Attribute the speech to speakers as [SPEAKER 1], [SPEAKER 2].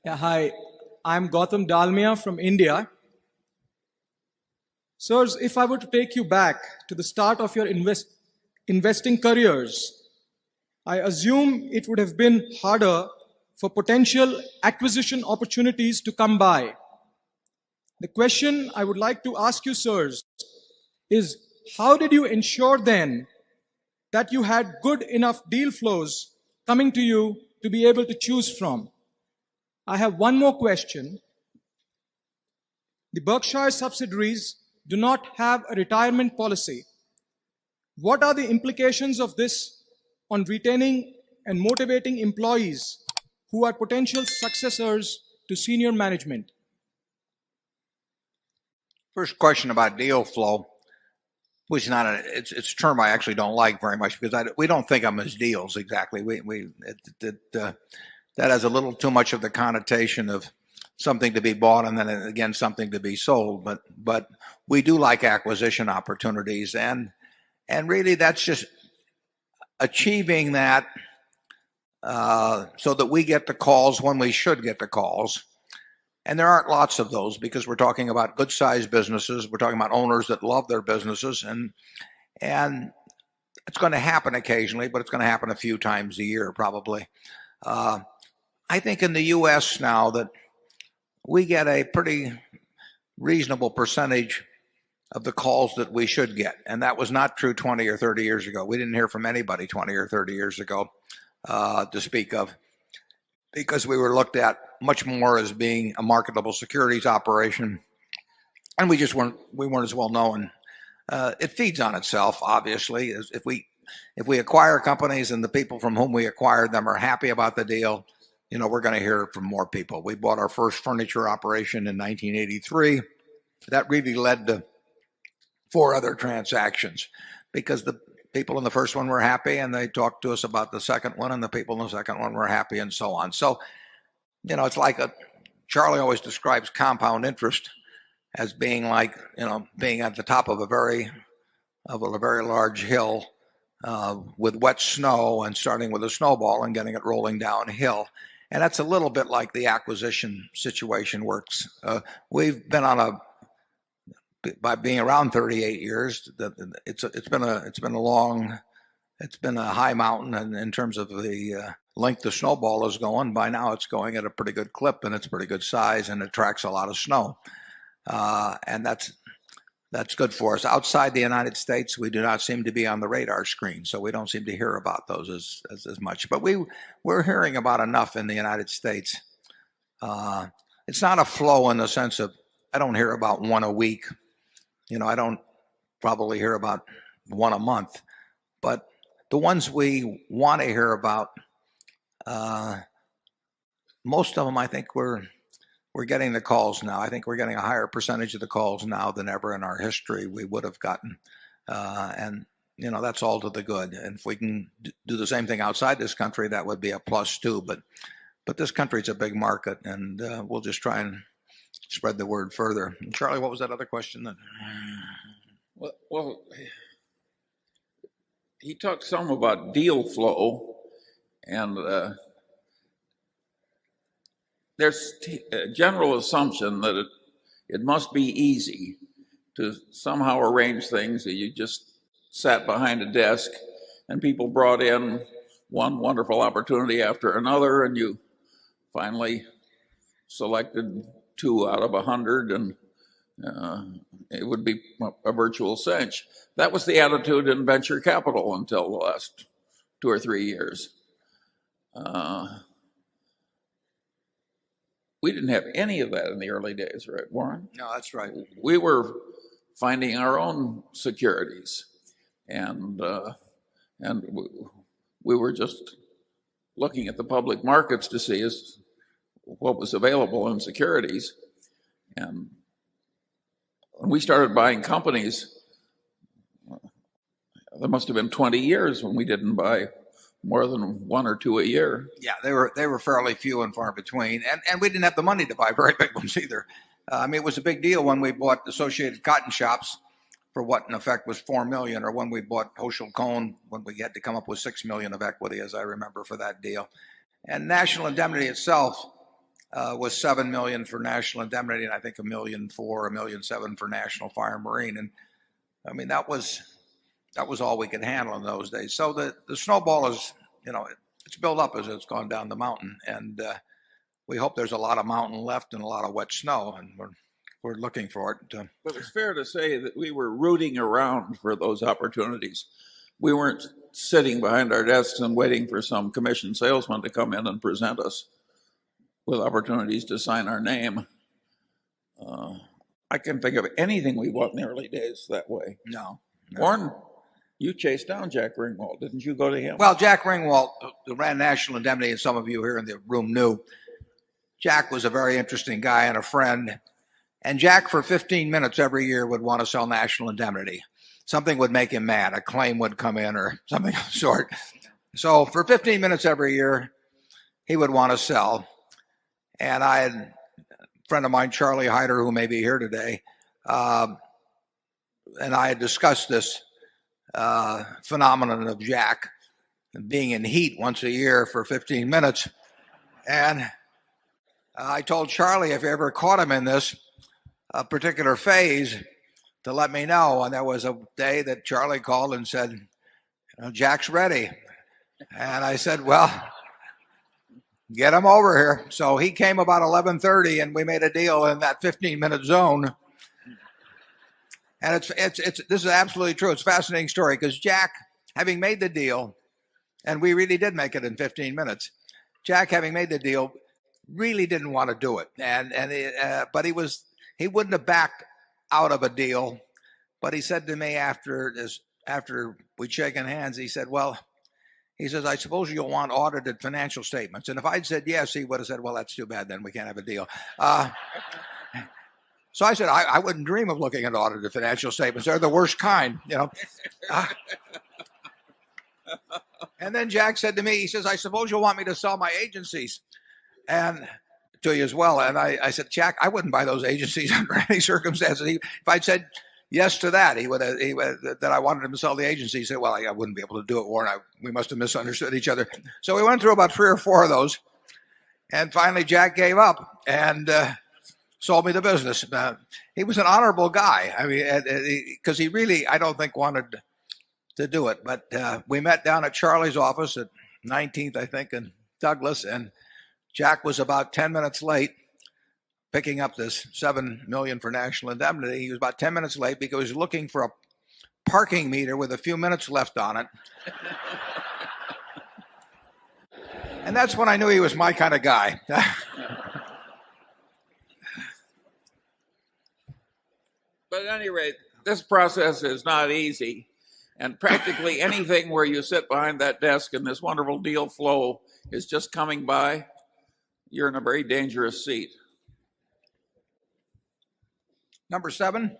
[SPEAKER 1] Yeah, hi. I'm Gautam Dalmia from India. Sirs, if I were to take you back to the start of your investing careers, I assume it would have been harder for potential acquisition opportunities to come by. The question I would like to ask you, sirs, is how did you ensure then that you had good enough deal flows coming to you to be able to choose from? I have one more question. The Berkshire subsidiaries do not have a retirement policy. What are the implications of this on retaining and motivating employees who are potential successors to senior management?
[SPEAKER 2] First question about deal flow, which it's a term I actually don't like very much because we don't think of them as deals exactly. That has a little too much of the connotation of something to be bought and then again something to be sold. But we do like acquisition opportunities, and really that's just achieving that so that we get the calls when we should get the calls. And there aren't lots of those because we're talking about good-sized businesses. We're talking about owners that love their businesses, and it's going to happen occasionally, but it's going to happen a few times a year probably. I think in the U.S. now that we get a pretty reasonable percentage of the calls that we should get, and that was not true 20 or 30 years ago. We didn't hear from anybody 20 or 30 years ago to speak of, because we were looked at much more as being a marketable securities operation, and we weren't as well known. It feeds on itself, obviously. If we acquire companies and the people from whom we acquired them are happy about the deal, we're going to hear from more people. We bought our first furniture operation in 1983. That really led to 4 other transactions because the people in the first one were happy and they talked to us about the second one, and the people in the second one were happy, and so on. So, it's like Charlie always describes compound interest as being like, being at the top of a very large hill with wet snow and starting with a snowball and getting it rolling downhill. And that's a little bit like the acquisition situation works. We've been by being around 38 years, it's been a high mountain in terms of the length the snowball is going. By now it's going at a pretty good clip, and it's pretty good size, and it tracks a lot of snow. And that's good for us. Outside the United States, we do not seem to be on the radar screen, so we don't seem to hear about those as much. But we're hearing about enough in the United States. It's not a flow in the sense of I don't hear about one a week. I don't probably hear about one a month. But the ones we want to hear about, most of them, I think we're getting the calls now. I think we're getting a higher percentage of the calls now than ever in our history we would have gotten. And that's all to the good. And if we can do the same thing outside this country, that would be a plus too. But this country's a big market, and we'll just try and spread the word further. And Charlie, what was that other question?
[SPEAKER 3] Well, he talked some about deal flow, and there's a general assumption that it must be easy to somehow arrange things that you just sat behind a desk and people brought in one wonderful opportunity after another, and you finally selected 2 out of 100, and it would be a virtual cinch. That was the attitude in venture capital until the last 2 or 3 years. We didn't have any of that in the early days, right, Warren?
[SPEAKER 2] No, that's right.
[SPEAKER 3] We were finding our own securities, and we were just looking at the public markets to see what was available in securities. And when we started buying companies, there must have been 20 years when we didn't buy more than 1 or 2 a year.
[SPEAKER 2] Yeah, they were fairly few and far between, and we didn't have the money to buy very big ones either. It was a big deal when we bought Associated Cotton Shops for what in effect was $4 million, or when we bought Hochschild Kohn when we had to come up with $6 million of equity, as I remember, for that deal. And National Indemnity itself was $7 million for National Indemnity, and I think $1.4 million, $1.7 million for National Fire and Marine. And I mean, that was all we could handle in those days. So the snowball is, it's built up as it's gone down the mountain, and we hope there's a lot of mountain left and a lot of wet snow, and we're looking for it.
[SPEAKER 3] But it's fair to say that we were rooting around for those opportunities. We weren't sitting behind our desks and waiting for some commission salesman to come in and present us with opportunities to sign our name. I can't think of anything we bought in the early days that way.
[SPEAKER 2] No.
[SPEAKER 3] Warren, you chased down Jack Ringwald. Didn't you go to him?
[SPEAKER 2] Well, Jack Ringwald, who ran National Indemnity, and some of you here in the room knew, Jack was a very interesting guy and a friend. And Jack, for 15 minutes every year, would want to sell National Indemnity. Something would make him mad. A claim would come in or something of the sort. So for 15 minutes every year, he would want to sell. And I had a friend of mine, Charlie Hyder, who may be here today, and I had discussed this phenomenon of Jack being in heat once a year for 15 minutes. And I told Charlie if you ever caught him in this particular phase to let me know. And there was a day that Charlie called and said, Jack's ready. And I said, well, get him over here. So he came about 11:30 and we made a deal in that 15-minute zone. And this is absolutely true. It's a fascinating story because Jack, having made the deal, and we really did make it in 15 minutes, Jack, having made the deal, really didn't want to do it. But he wouldn't have backed out of a deal. But he said to me after we'd shaken hands, he said, well, he says, I suppose you'll want audited financial statements. And if I'd said yes, he would have said, well, that's too bad, then we can't have a deal. So I said, I wouldn't dream of looking at audited financial statements. They're the worst kind, And then Jack said to me, he says, I suppose you'll want me to sell my agencies and to you as well. And I said, Jack, I wouldn't buy those agencies under any circumstances. If I'd said yes to that, that I wanted him to sell the agency. He said, well, I wouldn't be able to do it, Warren. We must have misunderstood each other. So we went through about 3 or 4 of those. And finally, Jack gave up and sold me the business. He was an honorable guy. I mean, because he really, I don't think, wanted to do it. But we met down at Charlie's office at 19th, I think, in Douglas. And Jack was about 10 minutes late picking up this $7 million for National Indemnity. He was about 10 minutes late because he was looking for a parking meter with a few minutes left on it. And that's when I knew he was my kind of guy.
[SPEAKER 3] But at any rate, this process is not easy. And practically anything where you sit behind that desk and this wonderful deal flow is just coming by, you're in a very dangerous seat.
[SPEAKER 2] Number 7.